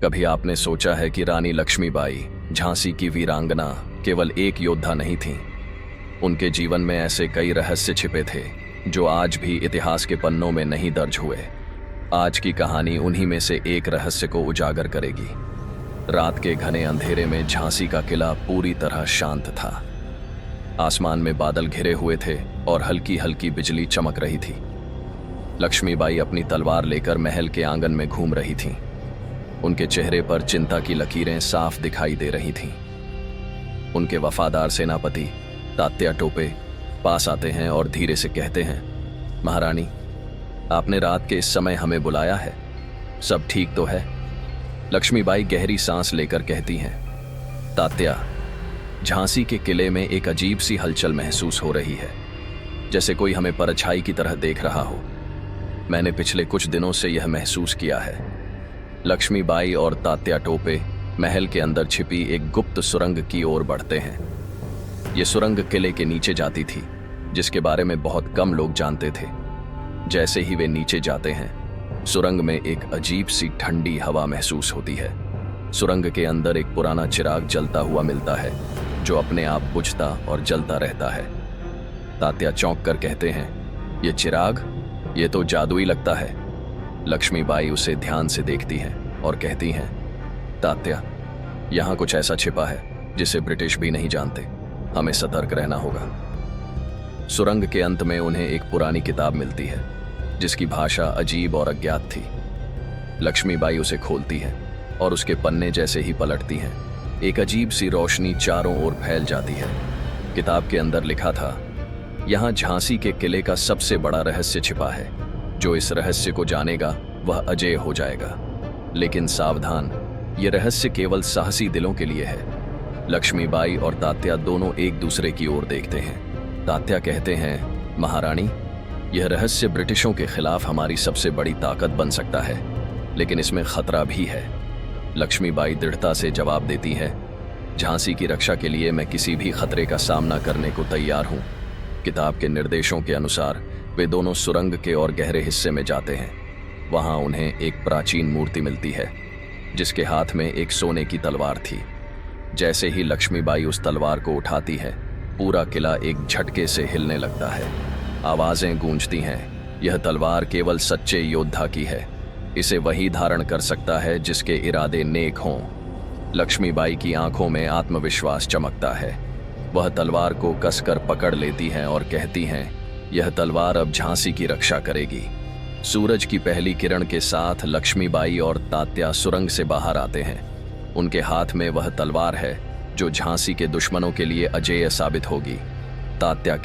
कभी आपने सोचा है कि रानी लक्ष्मीबाई, झांसी की वीरांगना, केवल एक योद्धा नहीं थीं। उनके जीवन में ऐसे कई रहस्य छिपे थे जो आज भी इतिहास के पन्नों में नहीं दर्ज हुए। आज की कहानी उन्हीं में से एक रहस्य को उजागर करेगी। रात के घने अंधेरे में झांसी का किला पूरी तरह शांत था। आसमान में बादल घिरे हुए थे और हल्की हल्की बिजली चमक रही थी। लक्ष्मीबाई अपनी तलवार लेकर महल के आंगन में घूम रही थीं। उनके चेहरे पर चिंता की लकीरें साफ दिखाई दे रही थीं। उनके वफादार सेनापति तात्या टोपे पास आते हैं और धीरे से कहते हैं, महारानी, आपने रात के इस समय हमें बुलाया है, सब ठीक तो है? लक्ष्मीबाई गहरी सांस लेकर कहती हैं, तात्या, झांसी के किले में एक अजीब सी हलचल महसूस हो रही है, जैसे कोई हमें परछाई की तरह देख रहा हो। मैंने पिछले कुछ दिनों से यह महसूस किया है। लक्ष्मीबाई और तात्या टोपे महल के अंदर छिपी एक गुप्त सुरंग की ओर बढ़ते हैं। ये सुरंग किले के नीचे जाती थी, जिसके बारे में बहुत कम लोग जानते थे। जैसे ही वे नीचे जाते हैं, सुरंग में एक अजीब सी ठंडी हवा महसूस होती है। सुरंग के अंदर एक पुराना चिराग जलता हुआ मिलता है, जो अपने आप बुझता और जलता रहता है। तात्या चौंक कर कहते हैं, ये चिराग, ये तो जादुई लगता है। लक्ष्मीबाई उसे ध्यान से देखती हैं और कहती हैं, तात्या, यहाँ कुछ ऐसा छिपा है जिसे ब्रिटिश भी नहीं जानते, हमें सतर्क रहना होगा। सुरंग के अंत में उन्हें एक पुरानी किताब मिलती है, जिसकी भाषा अजीब और अज्ञात थी। लक्ष्मीबाई उसे खोलती हैं और उसके पन्ने जैसे ही पलटती हैं, एक अजीब सी रोशनी चारों ओर फैल जाती है। किताब के अंदर लिखा था, यहाँ झांसी के किले का सबसे बड़ा रहस्य छिपा है। जो इस रहस्य को जानेगा वह अजेय हो जाएगा। लेकिन सावधान, यह रहस्य केवल साहसी दिलों के लिए है। लक्ष्मीबाई और तात्या दोनों एक दूसरे की ओर देखते हैं। तात्या कहते हैं, महारानी, यह रहस्य ब्रिटिशों के खिलाफ हमारी सबसे बड़ी ताकत बन सकता है, लेकिन इसमें खतरा भी है। लक्ष्मीबाई दृढ़ता से जवाब देती है, झांसी की रक्षा के लिए मैं किसी भी खतरे का सामना करने को तैयार हूँ। किताब के निर्देशों के अनुसार वे दोनों सुरंग के और गहरे हिस्से में जाते हैं। वहां उन्हें एक प्राचीन मूर्ति मिलती है, जिसके हाथ में एक सोने की तलवार थी। जैसे ही लक्ष्मीबाई उस तलवार को उठाती है, पूरा किला एक झटके से हिलने लगता है। आवाजें गूंजती हैं, यह तलवार केवल सच्चे योद्धा की है। इसे वही धारण कर सकता है जिसके इरादे नेक हों। लक्ष्मीबाई की आंखों में आत्मविश्वास चमकता है। वह तलवार को कसकर पकड़ लेती हैं और कहती हैं, यह तलवार अब झांसी की रक्षा करेगी। सूरज की पहली किरण के साथ लक्ष्मीबाई और तात्या सुरंग से बाहर आते हैं। उनके हाथ में वह तलवार है जो झांसी के दुश्मनों के लिए अजेय साबित होगी। तात्या